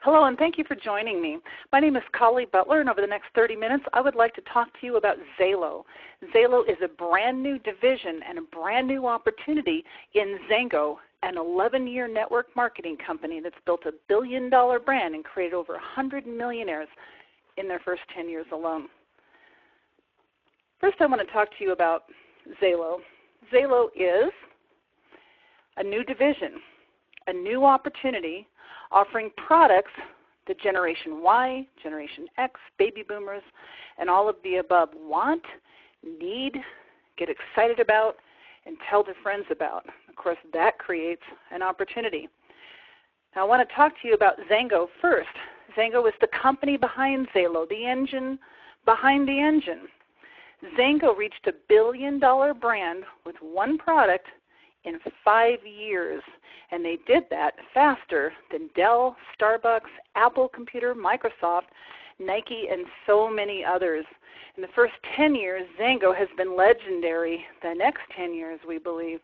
Hello, and thank you for joining me. My name is Colli Butler, and over the next 30 minutes, I would like to talk to you about XALO. XALO is a brand new division and a brand new opportunity in XANGO, an 11-year network marketing company that's built a billion-dollar brand and created over 100 millionaires in their first 10 years alone. First, I want to talk to you about XALO. XALO is a new division, a new opportunity offering products that Generation Y, Generation X, baby boomers, and all of the above want, need, get excited about, and tell their friends about. Of course, that creates an opportunity. Now, I want to talk to you about XANGO first. XANGO is the company behind XALO, the engine behind the engine. XANGO reached a billion-dollar brand with one product in 5 years, and they did that faster than Dell, Starbucks, Apple Computer, Microsoft, Nike, and so many others. In the first 10 years, XANGO has been legendary. The next 10 years, we believe,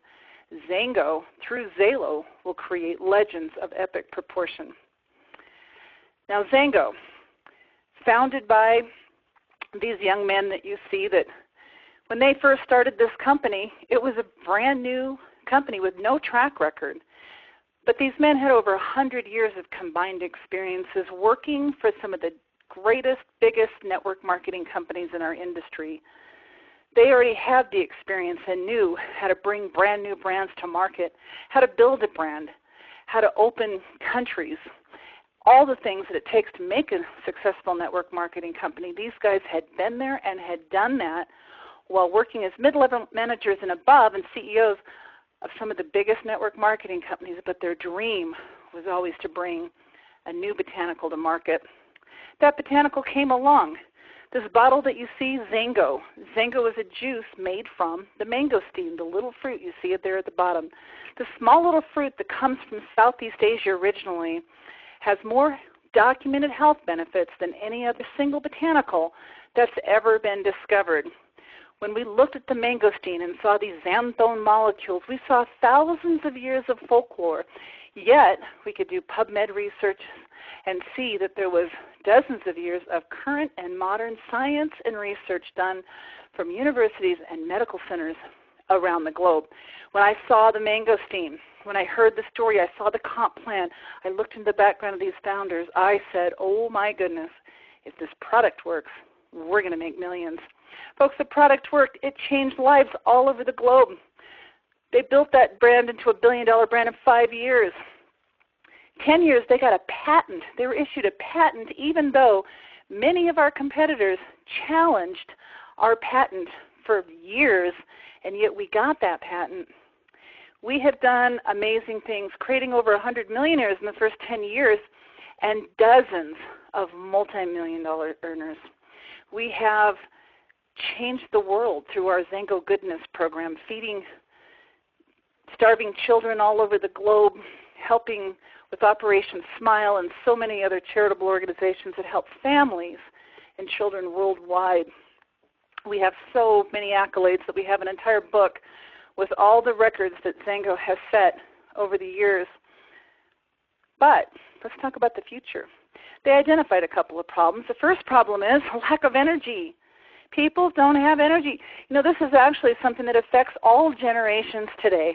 XANGO, through XALO, will create legends of epic proportion. Now, XANGO, founded by these young men that you see, that when they first started this company, it was a brand new company with no track record. But these men had over 100 years of combined experiences working for some of the greatest, biggest network marketing companies in our industry. They already had the experience and knew how to bring brand new brands to market, how to build a brand, how to open countries, all the things that it takes to make a successful network marketing company. These guys had been there and had done that while working as mid-level managers and above and CEOs of some of the biggest network marketing companies, but their dream was always to bring a new botanical to market. That botanical came along. This bottle that you see, XANGO. XANGO is a juice made from the mangosteen, the little fruit. You see it there at the bottom. The small little fruit that comes from Southeast Asia originally has more documented health benefits than any other single botanical that's ever been discovered. When we looked at the mangosteen and saw these xanthone molecules, we saw thousands of years of folklore. Yet, we could do PubMed research and see that there was dozens of years of current and modern science and research done from universities and medical centers around the globe. When I saw the mangosteen, when I heard the story, I saw the comp plan, I looked into the background of these founders, I said, oh my goodness, if this product works, we're going to make millions. Folks, the product worked. It changed lives all over the globe. They built that brand into a billion-dollar brand in 5 years. 10 years, they got a patent. They were issued a patent even though many of our competitors challenged our patent for years, and yet we got that patent. We have done amazing things, creating over 100 millionaires in the first 10 years and dozens of multi-million-dollar earners. We have changed the world through our XANGO Goodness program, feeding starving children all over the globe, helping with Operation Smile and so many other charitable organizations that help families and children worldwide. We have so many accolades that we have an entire book with all the records that XANGO has set over the years. But let's talk about the future. They identified a couple of problems. The first problem is lack of energy. People don't have energy. You know, this is actually something that affects all generations today,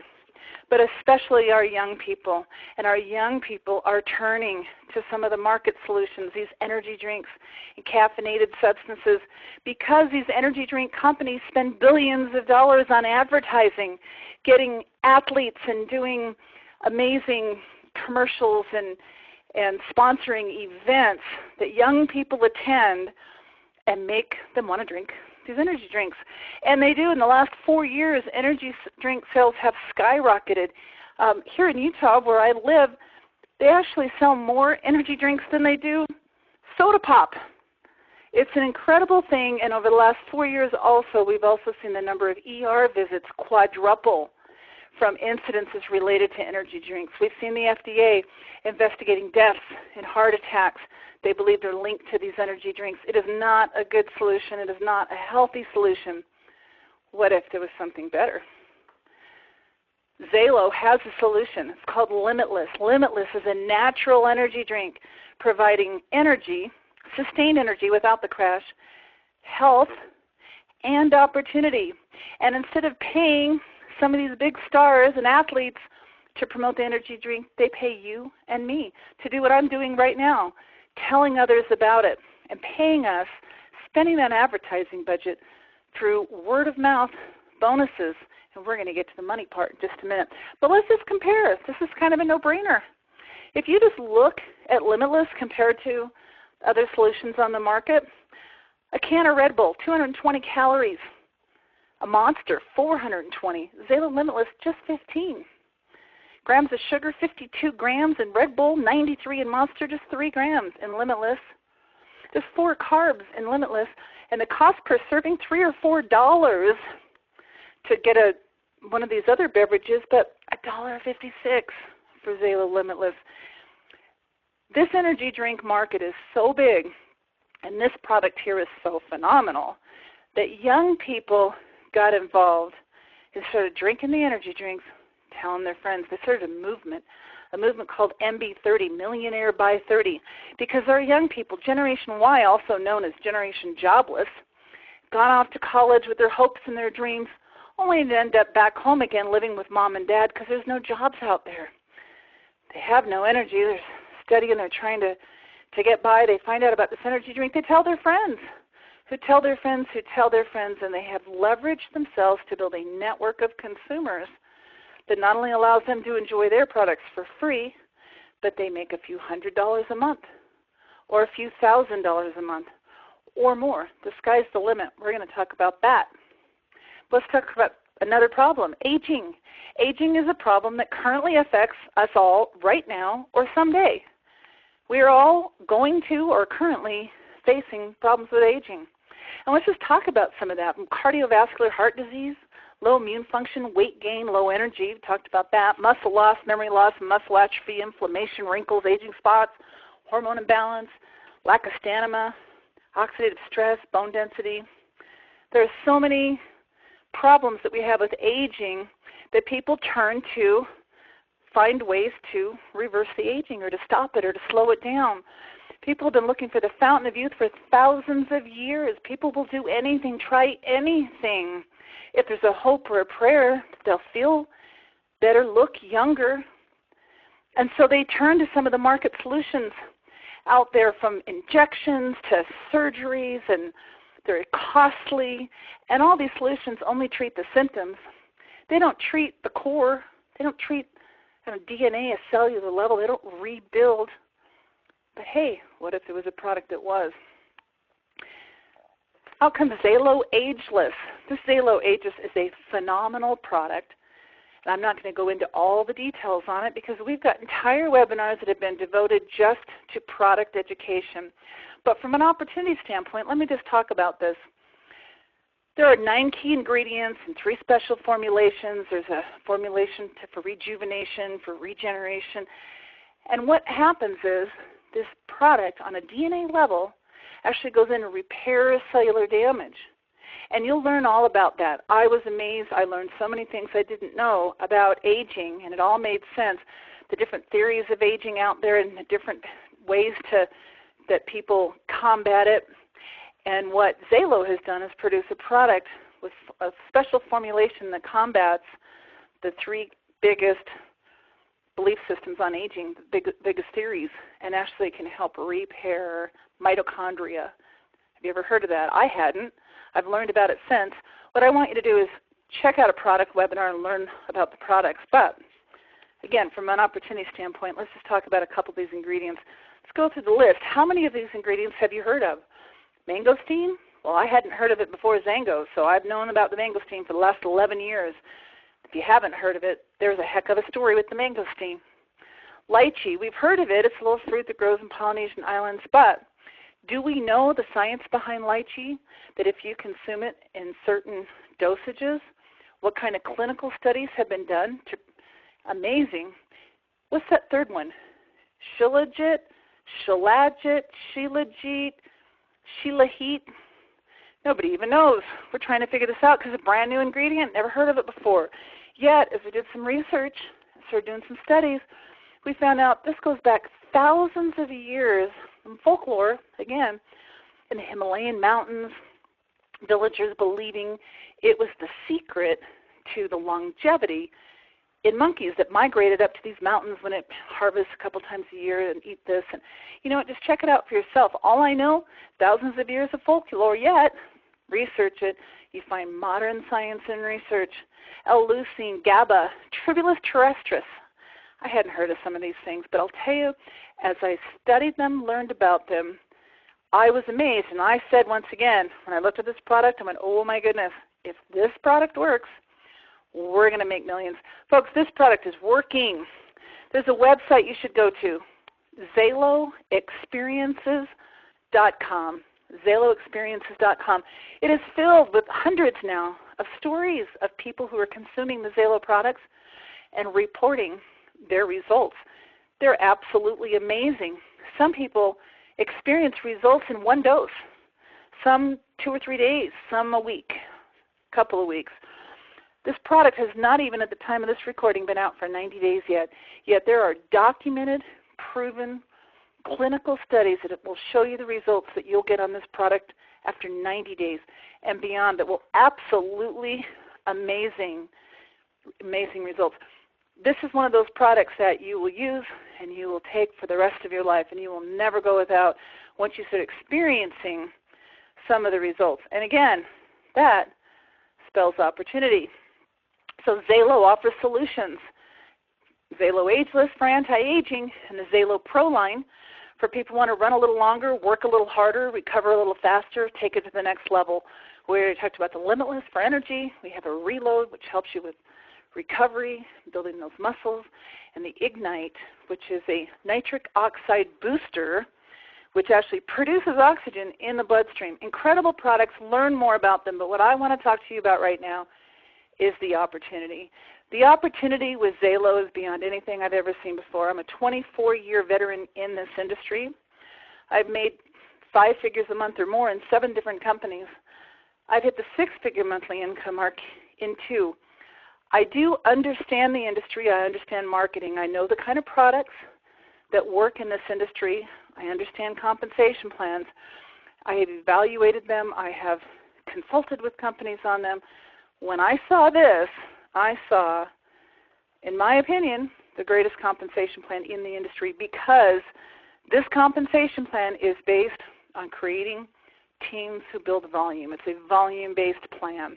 but especially our young people. And our young people are turning to some of the market solutions, these energy drinks and caffeinated substances, because these energy drink companies spend billions of dollars on advertising, getting athletes and doing amazing commercials and sponsoring events that young people attend and make them want to drink these energy drinks. And they do. In the last 4 years, energy drink sales have skyrocketed. Here in Utah, where I live, they actually sell more energy drinks than they do soda pop. It's an incredible thing, and over the last 4 years also, we've also seen the number of ER visits quadruple from incidences related to energy drinks. We've seen the FDA investigating deaths and heart attacks. They believe they're linked to these energy drinks. It is not a good solution. It is not a healthy solution. What if there was something better? XALO has a solution. It's called Limitless. Limitless is a natural energy drink providing energy, sustained energy without the crash, health, and opportunity. And instead of paying some of these big stars and athletes to promote the energy drink, they pay you and me to do what I'm doing right now, telling others about it and paying us, spending that advertising budget through word of mouth bonuses. And we're going to get to the money part in just a minute. But let's just compare. This is kind of a no-brainer. If you just look at Limitless compared to other solutions on the market, a can of Red Bull, 220 calories. A Monster, 420. XALO Limitless, just 15. Grams of sugar, 52 grams. In Red Bull, 93. In Monster, just 3 grams. In Limitless, just 4 carbs in Limitless. And the cost per serving, $3 or $4 to get one of these other beverages, but $1.56 for XALO Limitless. This energy drink market is so big, and this product here is so phenomenal, that young people got involved and started drinking the energy drinks, telling their friends. They started a movement called MB30, Millionaire by 30, because our young people, Generation Y, also known as Generation Jobless, gone off to college with their hopes and their dreams, only to end up back home again living with mom and dad because there's no jobs out there. They have no energy. They're studying. They're trying to get by. They find out about this energy drink. They tell their friends who tell their friends who tell their friends, and they have leveraged themselves to build a network of consumers that not only allows them to enjoy their products for free, but they make a few $100s a month or a few $1,000s a month or more. The sky's the limit. We're going to talk about that. Let's talk about another problem, aging. Aging is a problem that currently affects us all right now or someday. We are all going to or currently facing problems with aging. And let's just talk about some of that. Cardiovascular heart disease, low immune function, weight gain, low energy, we talked about that, muscle loss, memory loss, muscle atrophy, inflammation, wrinkles, aging spots, hormone imbalance, lack of stamina, oxidative stress, bone density. There are so many problems that we have with aging that people turn to find ways to reverse the aging or to stop it or to slow it down. People have been looking for the fountain of youth for thousands of years. People will do anything, try anything. If there's a hope or a prayer, they'll feel better, look younger. And so they turn to some of the market solutions out there, from injections to surgeries, and they're costly, and all these solutions only treat the symptoms. They don't treat the core. They don't treat DNA, a cellular level. They don't rebuild. But hey, what if there was a product that was? How come XALO Ageless? This XALO Ageless is a phenomenal product. And I'm not going to go into all the details on it because we've got entire webinars that have been devoted just to product education. But from an opportunity standpoint, let me just talk about this. There are 9 key ingredients and 3 special formulations. There's a formulation for rejuvenation, for regeneration. And what happens is this product on a DNA level actually goes in and repairs cellular damage. And you'll learn all about that. I was amazed. I learned so many things I didn't know about aging, and it all made sense. The different theories of aging out there and the different ways that people combat it. And what XALO has done is produce a product with a special formulation that combats the 3 biggest belief systems on aging, the biggest theories, and actually can help repair mitochondria. Have you ever heard of that? I hadn't. I've learned about it since. What I want you to do is check out a product webinar and learn about the products. But again, from an opportunity standpoint, let's just talk about a couple of these ingredients. Let's go through the list. How many of these ingredients have you heard of? Mangosteen? Well, I hadn't heard of it before XANGO, so I've known about the mangosteen for the last 11 years. If you haven't heard of it, there's a heck of a story with the mangosteen. Lychee, we've heard of it. It's a little fruit that grows in Polynesian islands, but do we know the science behind lychee, that if you consume it in certain dosages, what kind of clinical studies have been done? Amazing. What's that third one? Shilajit, Shilajit, Shilajit. Nobody even knows. We're trying to figure this out because it's a brand new ingredient. Never heard of it before. Yet, as we did some research, started doing some studies, we found out this goes back thousands of years in folklore, again, in the Himalayan mountains, villagers believing it was the secret to the longevity in monkeys that migrated up to these mountains when it harvests a couple times a year and eat this. And you know what, just check it out for yourself. All I know, thousands of years of folklore, yet research it. You find modern science and research. L-leucine, GABA, tribulus terrestris. I hadn't heard of some of these things, but I'll tell you, as I studied them, learned about them, I was amazed. And I said once again, when I looked at this product, I went, oh my goodness, if this product works, we're going to make millions. Folks, this product is working. There's a website you should go to, XALOexperiences.com. XALOexperiences.com. It is filled with hundreds now of stories of people who are consuming the XALO products and reporting their results. They're absolutely amazing. Some people experience results in one dose, some 2 or 3 days, some a week, a couple of weeks. This product has not even at the time of this recording been out for 90 days yet there are documented, proven clinical studies that will show you the results that you'll get on this product after 90 days and beyond that will absolutely amazing results. This is one of those products that you will use and you will take for the rest of your life, and you will never go without once you start experiencing some of the results. And again, that spells opportunity. So XALO offers solutions. XALO Ageless for anti-aging, and the XALO Pro line for people who want to run a little longer, work a little harder, recover a little faster, take it to the next level. We already talked about the Limitless for energy. We have a Reload, which helps you with recovery, building those muscles, and the Ignite, which is a nitric oxide booster, which actually produces oxygen in the bloodstream. Incredible products. Learn more about them. But what I want to talk to you about right now is the opportunity. The opportunity with XALO is beyond anything I've ever seen before. I'm a 24-year veteran in this industry. I've made 5 figures a month or more in 7 different companies. I've hit the 6-figure monthly income mark in 2. I do understand the industry. I understand marketing. I know the kind of products that work in this industry. I understand compensation plans. I have evaluated them. I have consulted with companies on them. When I saw this, I saw, in my opinion, the greatest compensation plan in the industry, because this compensation plan is based on creating teams who build volume. It's a volume-based plan.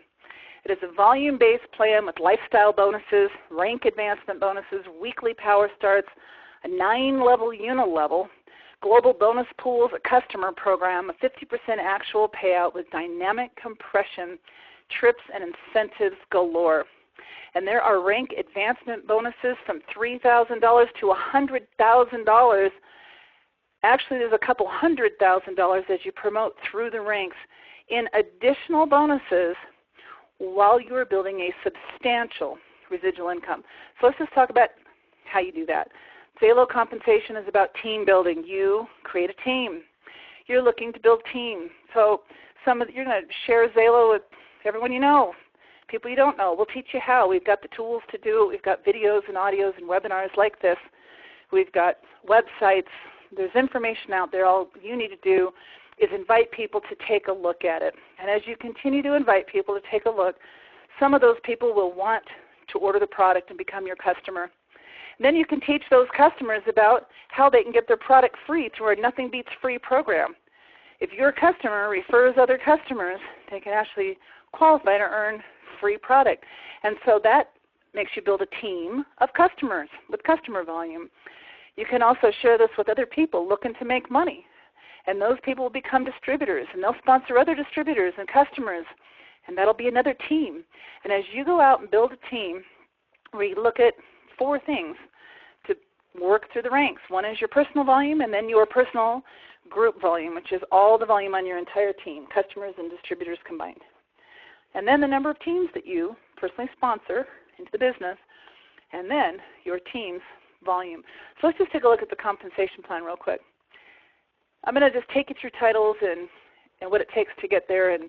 It is a volume-based plan with lifestyle bonuses, rank advancement bonuses, weekly power starts, a 9-level unilevel, global bonus pools, a customer program, a 50% actual payout with dynamic compression, trips and incentives galore. And there are rank advancement bonuses from $3,000 to $100,000. Actually, there's a couple $100,000 as you promote through the ranks in additional bonuses while you are building a substantial residual income. So let's just talk about how you do that. XALO compensation is about team building. You create a team. You're looking to build team. So you're going to share XALO with everyone you know, people you don't know. We'll teach you how. We've got the tools to do it. We've got videos and audios and webinars like this. We've got websites. There's information out there. All you need to do is invite people to take a look at it. And as you continue to invite people to take a look, some of those people will want to order the product and become your customer. And then you can teach those customers about how they can get their product free through our Nothing Beats Free program. If your customer refers other customers, they can actually qualify to earn free product. And so that makes you build a team of customers with customer volume. You can also share this with other people looking to make money. And those people will become distributors, and they'll sponsor other distributors and customers, and that'll be another team. And as you go out and build a team, we look at 4 things to work through the ranks. One is your personal volume, and then your personal group volume, which is all the volume on your entire team, customers and distributors combined. And then the number of teams that you personally sponsor into the business, and then your team's volume. So let's just take a look at the compensation plan real quick. I'm going to just take you through titles and what it takes to get there and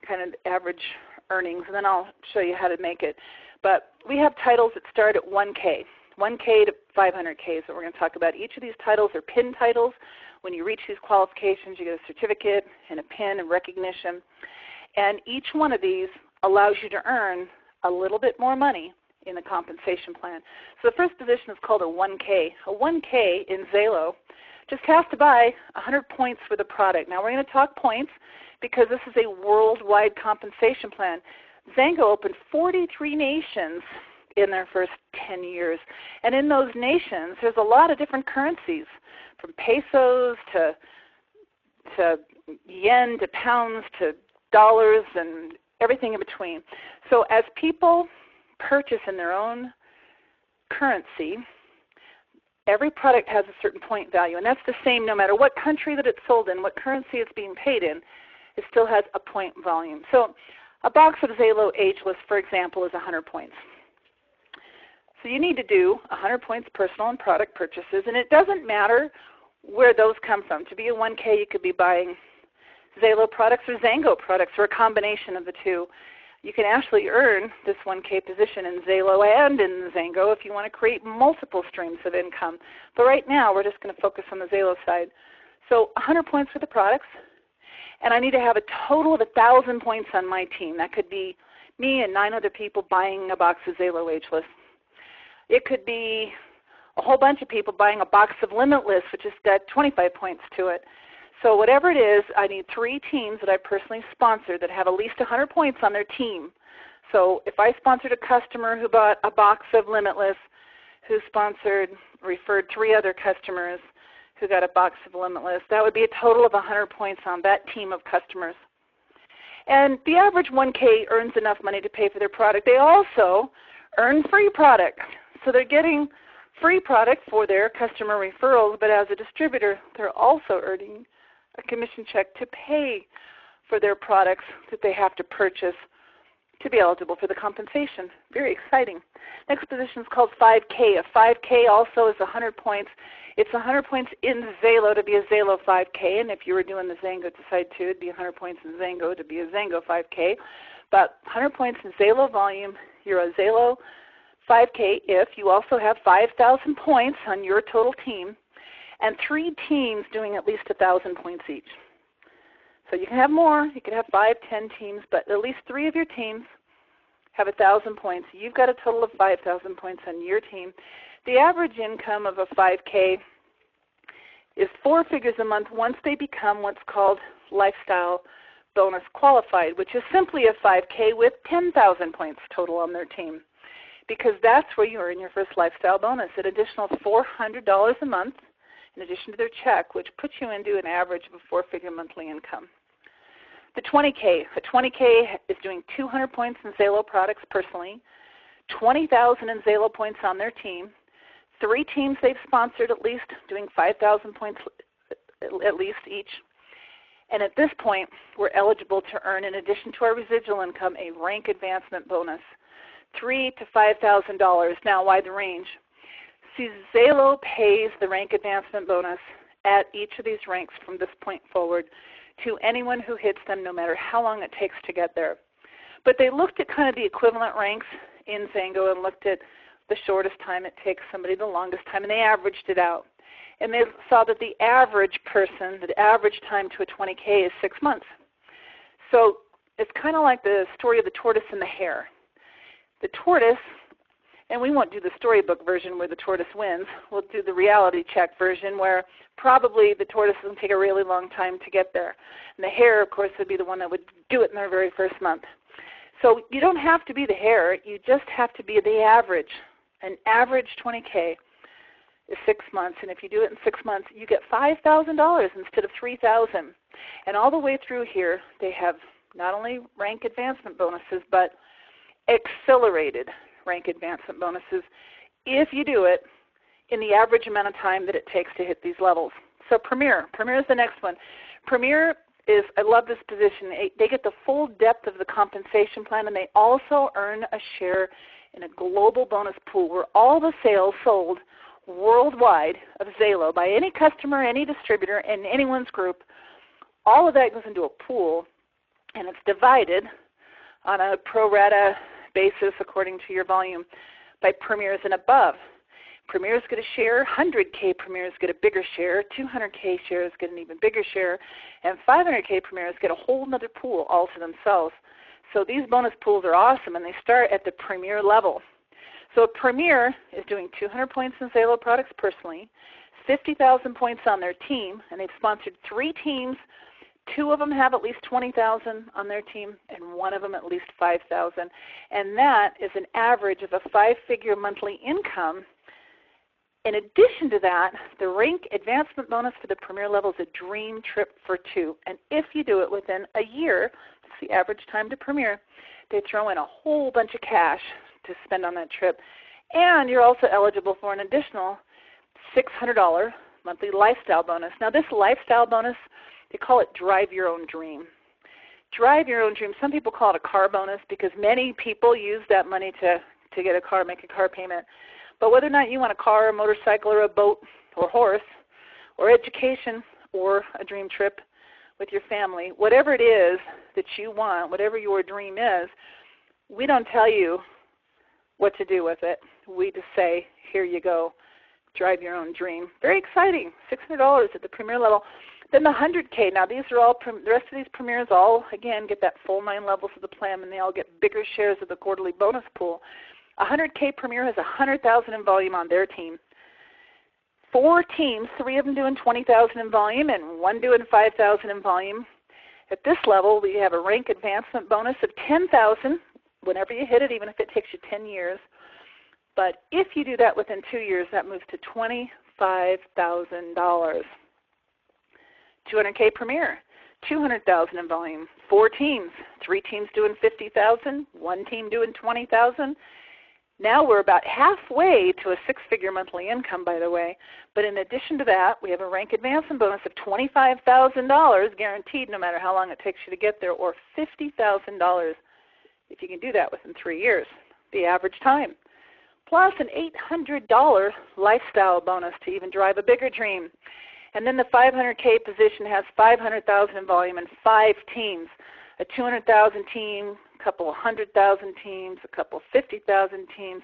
kind of average earnings, and then I'll show you how to make it. But we have titles that start at 1K, 1K to 500K is what we're going to talk about. Each of these titles are pin titles. When you reach these qualifications, you get a certificate and a pin and recognition. And each one of these allows you to earn a little bit more money in the compensation plan. So the first position is called a 1K. A 1K in XALO just has to buy 100 points for the product. Now we're going to talk points because this is a worldwide compensation plan. XANGO opened 43 nations in their first 10 years. And in those nations, there's a lot of different currencies, from pesos to yen to pounds to dollars and everything in between. So as people purchase in their own currency, every product has a certain point value, and that's the same no matter what country that it's sold in, what currency it's being paid in, it still has a point volume. So a box of XALO Ageless, for example, is 100 points. So you need to do 100 points personal and product purchases, and it doesn't matter where those come from. To be a 1K, you could be buying XALO products or XANGO products or a combination of the two. You can actually earn this 1K position in XALO and in XANGO if you want to create multiple streams of income. But right now, we're just going to focus on the XALO side. So 100 points for the products, and I need to have a total of 1,000 points on my team. That could be me and 9 other people buying a box of XALO Ageless. It could be a whole bunch of people buying a box of Limitless, which has got 25 points to it. So whatever it is, I need 3 teams that I personally sponsor that have at least 100 points on their team. So if I sponsored a customer who bought a box of Limitless, who referred 3 other customers who got a box of Limitless, that would be a total of 100 points on that team of customers. And the average 1K earns enough money to pay for their product. They also earn free product. So they're getting free product for their customer referrals, but as a distributor, they're also earning a commission check to pay for their products that they have to purchase to be eligible for the compensation. Very exciting. Next position is called 5K. A 5K also is 100 points. It's 100 points in XALO to be a XALO 5K, and if you were doing the XANGO side too, it'd be 100 points in XANGO to be a XANGO 5K. But 100 points in XALO volume, you're a XALO 5K if you also have 5,000 points on your total team and 3 teams doing at least 1,000 points each. So you can have more. You can have 5, 10 teams, but at least 3 of your teams have 1,000 points. You've got a total of 5,000 points on your team. The average income of a 5K is 4 figures a month once they become what's called lifestyle bonus qualified, which is simply a 5K with 10,000 points total on their team, because that's where you earn your first lifestyle bonus, an additional $400 a month in addition to their check, which puts you into an average of a 4-figure monthly income. The 20K. A 20K is doing 200 points in XALO products personally, 20,000 in XALO points on their team, 3 teams they've sponsored at least doing 5,000 points at least each. And at this point, we're eligible to earn, in addition to our residual income, a rank advancement bonus, $3,000 to $5,000. Now, why the range? See, XALO pays the rank advancement bonus at each of these ranks from this point forward to anyone who hits them, no matter how long it takes to get there. But they looked at kind of the equivalent ranks in XANGO and looked at the shortest time it takes somebody, the longest time, and they averaged it out. And they saw that the average person, the average time to a 20K is 6 months. So it's kind of like the story of the tortoise and the hare. The tortoise, and we won't do the storybook version where the tortoise wins. We'll do the reality check version where probably the tortoise is going to take a really long time to get there. And the hare, of course, would be the one that would do it in their very first month. So you don't have to be the hare. You just have to be the average. An average 20K is 6 months, and if you do it in 6 months, you get $5,000 instead of $3,000. And all the way through here, they have not only rank advancement bonuses, but accelerated rank advancement bonuses if you do it in the average amount of time that it takes to hit these levels. So Premier is the next one. Premier is, I love this position. They get the full depth of the compensation plan, and they also earn a share in a global bonus pool where all the sales sold worldwide of XALO by any customer, any distributor, in anyone's group, all of that goes into a pool, and it's divided on a pro rata basis according to your volume by premiers and above. Premiers get a share, 100K premiers get a bigger share, 200K shares get an even bigger share, and 500K premiers get a whole other pool all to themselves. So these bonus pools are awesome, and they start at the premier level. So a premier is doing 200 points in XALO products personally, 50,000 points on their team, and they've sponsored 3 teams. 2 of them have at least 20,000 on their team, and 1 of them at least 5,000. And that is an average of a 5-figure monthly income. In addition to that, the rank advancement bonus for the premier level is a dream trip for 2. And if you do it within a year, that's the average time to premier, they throw in a whole bunch of cash to spend on that trip. And you're also eligible for an additional $600 monthly lifestyle bonus. Now this lifestyle bonus, they call it Drive Your Own Dream. Drive Your Own Dream. Some people call it a car bonus because many people use that money to get a car, make a car payment. But whether or not you want a car, a motorcycle, or a boat, or horse, or education, or a dream trip with your family, whatever it is that you want, whatever your dream is, we don't tell you what to do with it. We just say, here you go, drive your own dream. Very exciting, $600 at the premier level. Then the 100K, now these are all, the rest of these premiers all, again, get that full 9 levels of the plan, and they all get bigger shares of the quarterly bonus pool. 100K premier has 100,000 in volume on their team. 4 teams, 3 of them doing 20,000 in volume and 1 doing 5,000 in volume. At this level, we have a rank advancement bonus of 10,000 whenever you hit it, even if it takes you 10 years. But if you do that within 2 years, that moves to $25,000. 200K premier, 200,000 in volume. 4 teams, 3 teams doing 50,000, 1 team doing 20,000. Now we're about halfway to a 6-figure monthly income, by the way. But in addition to that, we have a rank advancement bonus of $25,000 guaranteed no matter how long it takes you to get there, or $50,000 if you can do that within 3 years, the average time. Plus an $800 lifestyle bonus to even drive a bigger dream. And then the 500K position has 500,000 in volume and 5 teams, a 200,000 team, a couple 100,000 teams, a couple 50,000 teams,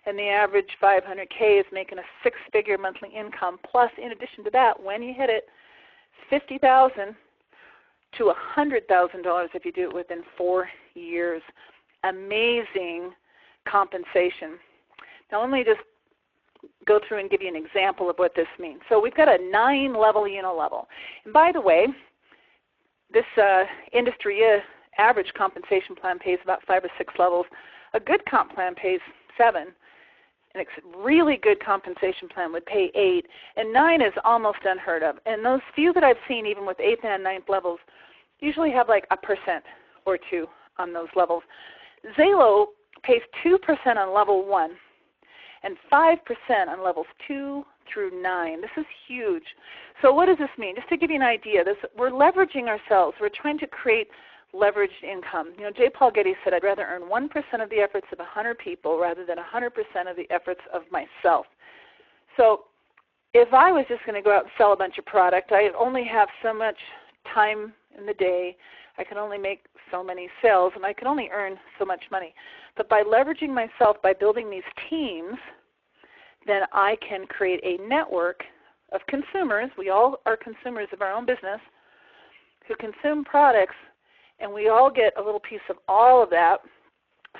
and the average 500K is making a 6-figure monthly income. Plus, in addition to that, when you hit it, $50,000 to $100,000 if you do it within 4 years. Amazing compensation. Now, let me just go through and give you an example of what this means. So we've got a 9-level level. And by the way, this industry average compensation plan pays about 5 or 6 levels. A good comp plan pays 7. An really good compensation plan would pay 8. And 9 is almost unheard of. And those few that I've seen, even with 8th and 9th levels, usually have like 1% or 2 on those levels. XALO pays 2% on level 1 and 5% on levels 2 through 9. This is huge. So what does this mean? Just to give you an idea, we're leveraging ourselves. We're trying to create leveraged income. You know, J. Paul Getty said, I'd rather earn 1% of the efforts of 100 people rather than 100% of the efforts of myself. So if I was just going to go out and sell a bunch of product, I only have so much time in the day. I can only make so many sales, and I can only earn so much money. But by leveraging myself, by building these teams, then I can create a network of consumers. We all are consumers of our own business who consume products, and we all get a little piece of all of that.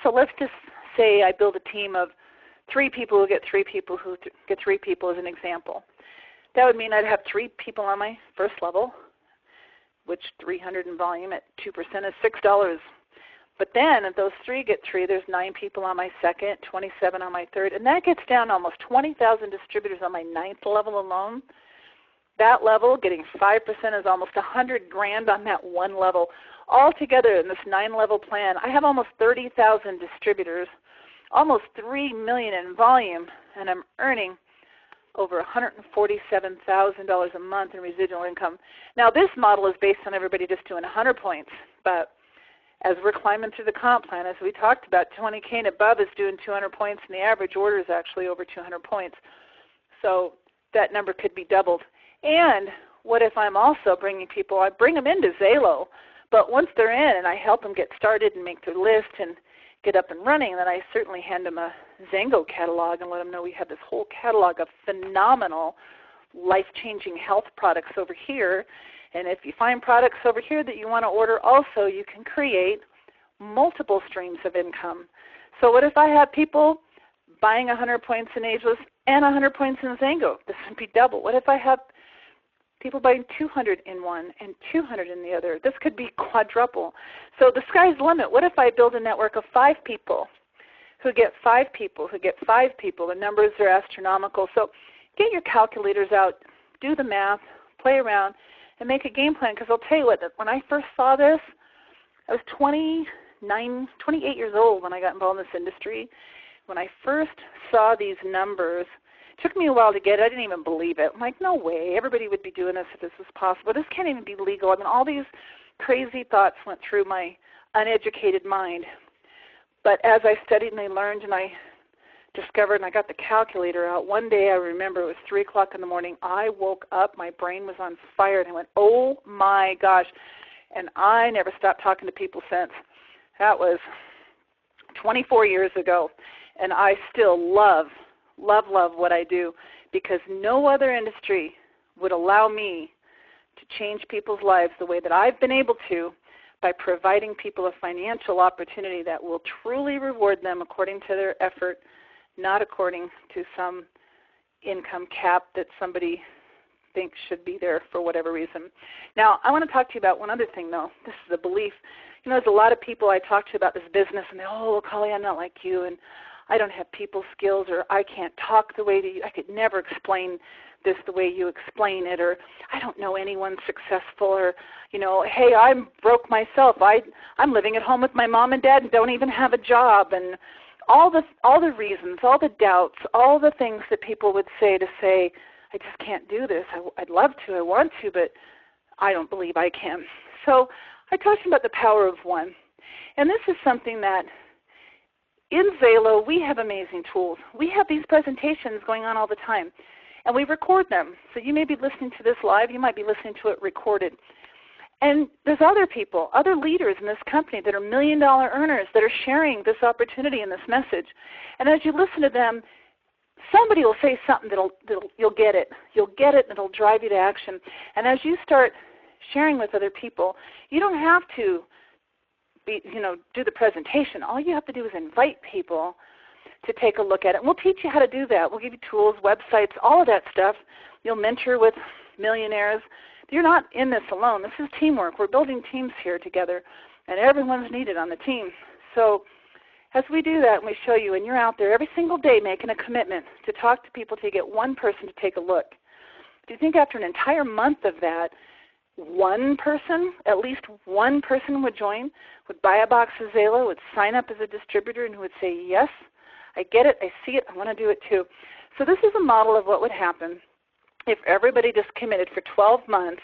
So let's just say I build a team of 3 people who get 3 people who get 3 people as an example. That would mean I'd have 3 people on my first level, which 300 in volume at 2% is $6. But then if those 3 get 3, there's 9 people on my second, 27 on my third, and that gets down to almost 20,000 distributors on my 9th level alone. That level, getting 5% is almost $100,000 on that one level. Altogether in this 9-level plan, I have almost 30,000 distributors, almost $3 million in volume, and I'm earning over $147,000 a month in residual income. Now this model is based on everybody just doing 100 points, but as we're climbing through the comp plan, as we talked about, 20K and above is doing 200 points, and the average order is actually over 200 points. So that number could be doubled. And what if I'm also bringing people, I bring them into XALO, but once they're in and I help them get started and make their list and get up and running, then I certainly hand them a XANGO catalog and let them know we have this whole catalog of phenomenal, life-changing health products over here. And if you find products over here that you want to order also, you can create multiple streams of income. So what if I have people buying 100 points in Ageless and 100 points in XANGO? This would be double. What if I have people buying 200 in one and 200 in the other? This could be quadruple. So the sky's the limit. What if I build a network of 5 people who get 5 people who get 5 people? The numbers are astronomical. So get your calculators out, do the math, play around, and make a game plan, because I'll tell you what, when I first saw this, I was 28 years old when I got involved in this industry. When I first saw these numbers, it took me a while to get it. I didn't even believe it. I'm like, no way, everybody would be doing this if this was possible. This can't even be legal. I mean, all these crazy thoughts went through my uneducated mind. But as I studied and I learned and I discovered and I got the calculator out, one day I remember it was 3 o'clock in the morning. I woke up, my brain was on fire, and I went, oh my gosh. And I never stopped talking to people since. That was 24 years ago. And I still love what I do, because no other industry would allow me to change people's lives the way that I've been able to, by providing people a financial opportunity that will truly reward them according to their effort, not according to some income cap that somebody thinks should be there for whatever reason. Now, I want to talk to you about one other thing, though. This is a belief. You know, there's a lot of people I talk to about this business, and they, oh, Colli, I'm not like you, and I don't have people skills, or I can't talk the way that you, I could never explain this the way you explain it, or I don't know anyone successful, or, you know, hey, I'm broke myself. I'm living at home with my mom and dad and don't even have a job, and all the reasons, all the doubts, all the things that people would say to say, I just can't do this. I'd love to, I want to, but I don't believe I can. So I talked about the power of one. And this is something that in XALO we have amazing tools. We have these presentations going on all the time, and we record them. So you may be listening to this live. You might be listening to it recorded. And there's other people, other leaders in this company that are million-dollar earners that are sharing this opportunity and this message. And as you listen to them, somebody will say something that'll you'll get it. You'll get it, and it'll drive you to action. And as you start sharing with other people, you don't have to do the presentation. All you have to do is invite people to take a look at it. And we'll teach you how to do that. We'll give you tools, websites, all of that stuff. You'll mentor with millionaires. You're not in this alone. This is teamwork. We're building teams here together, and everyone's needed on the team. So as we do that and we show you, and you're out there every single day making a commitment to talk to people till you get one person to take a look. Do you think after an entire month of that, one person, at least one person would join, would buy a box of XALO, would sign up as a distributor, and who would say, yes, I get it, I see it, I want to do it too. So this is a model of what would happen if everybody just committed for 12 months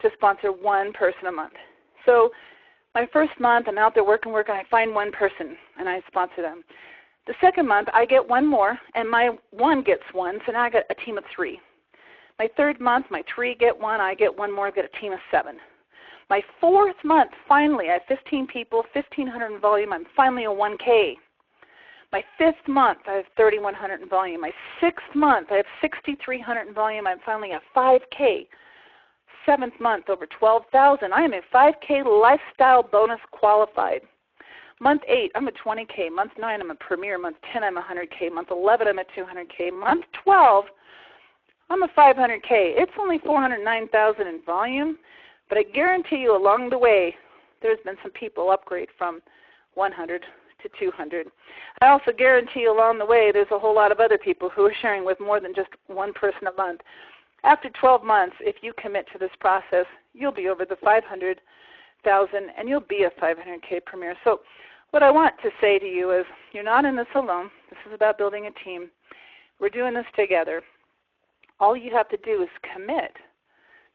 to sponsor one person a month. So my first month, I'm out there working, I find one person, and I sponsor them. The second month, I get one more, and my one gets one, so now I got a team of 3. My third month, my 3 get one, I get one more, I've got a team of 7. My fourth month, finally, I have 15 people, 1,500 in volume, I'm finally a 1K. My 5th month, I have 3,100 in volume. My 6th month, I have 6,300 in volume, I'm finally a 5K. 7th month, over 12,000. I am a 5K lifestyle bonus qualified. Month 8, I'm a 20K. Month 9, I'm a premier. Month 10, I'm a 100K. Month 11, I'm a 200K. Month 12, I'm a 500K. It's only 409,000 in volume, but I guarantee you along the way, there's been some people upgrade from 100 to 200. I also guarantee you along the way, there's a whole lot of other people who are sharing with more than just one person a month. After 12 months, if you commit to this process, you'll be over the 500,000, and you'll be a 500K premier. So what I want to say to you is you're not in this alone. This is about building a team. We're doing this together. All you have to do is commit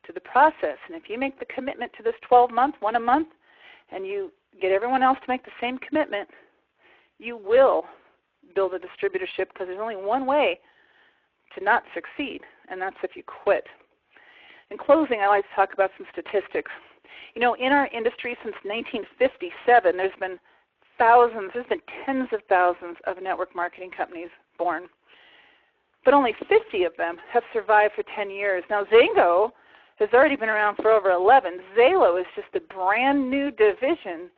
to the process. And if you make the commitment to this 12-month, one a month, and you get everyone else to make the same commitment, you will build a distributorship, because there's only one way to not succeed, and that's if you quit. In closing, I like to talk about some statistics. You know, in our industry since 1957, there's been thousands, there's been tens of thousands of network marketing companies born, but only 50 of them have survived for 10 years. Now, XANGO has already been around for over 11. XALO is just a brand new division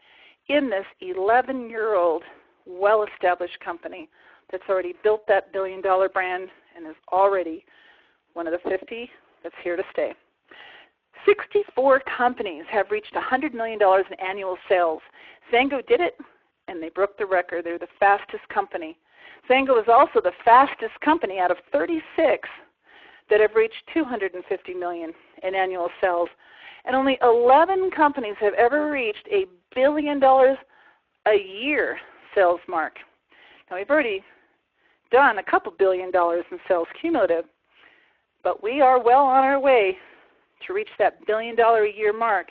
in this 11-year-old, well-established company that's already built that billion-dollar brand and is already one of the 50 that's here to stay. 64 companies have reached $100 million in annual sales. XANGO did it, and they broke the record. They're the fastest company. XANGO is also the fastest company out of 36 that have reached $250 million in annual sales. And only 11 companies have ever reached a $1 billion a year sales mark. Now, we've already done a couple $1 billion in sales cumulative, but we are well on our way to reach that $1 billion a year mark.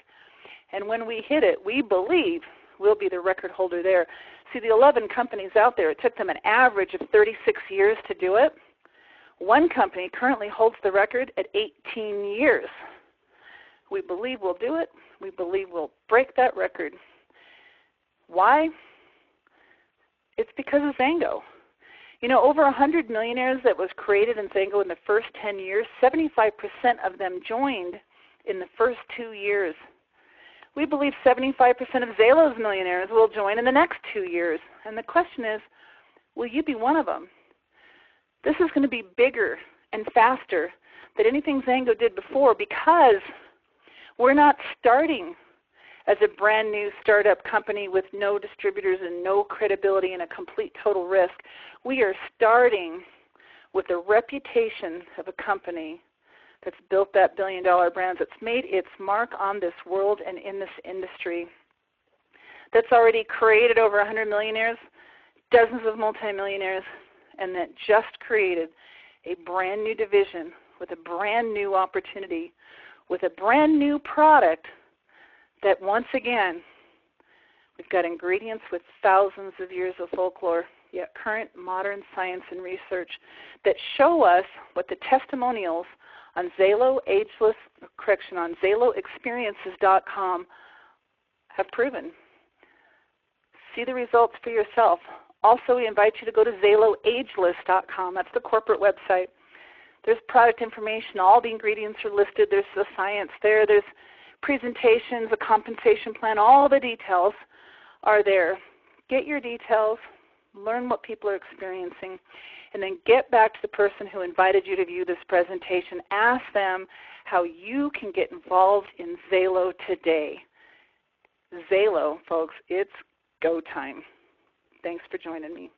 And when we hit it, we believe we'll be the record holder there. See, the 11 companies out there, it took them an average of 36 years to do it. One company currently holds the record at 18 years. We believe we'll do it. We believe we'll break that record. Why? It's because of XANGO. You know, over 100 Millionaires that was created in XANGO in the first 10 years, 75% of them joined in the first 2 years. We believe 75% of XALO's Millionaires will join in the next 2 years. And the question is, will you be one of them? This is going to be bigger and faster than anything XANGO did before, because we're not starting as a brand new startup company with no distributors and no credibility and a complete total risk. We are starting with the reputation of a company that's built that $1 billion brand, that's made its mark on this world and in this industry, that's already created over 100 millionaires, dozens of multimillionaires, and that just created a brand new division with a brand new opportunity, with a brand new product that, once again, we've got ingredients with thousands of years of folklore, yet current modern science and research that show us what the testimonials on XALOexperiences.com have proven. See the results for yourself. Also, we invite you to go to XALOageless.com. That's the corporate website. There's product information. All the ingredients are listed. There's the science there. There's presentations, a compensation plan. All the details are there. Get your details. Learn what people are experiencing. And then get back to the person who invited you to view this presentation. Ask them how you can get involved in XALO today. XALO, folks, it's go time. Thanks for joining me.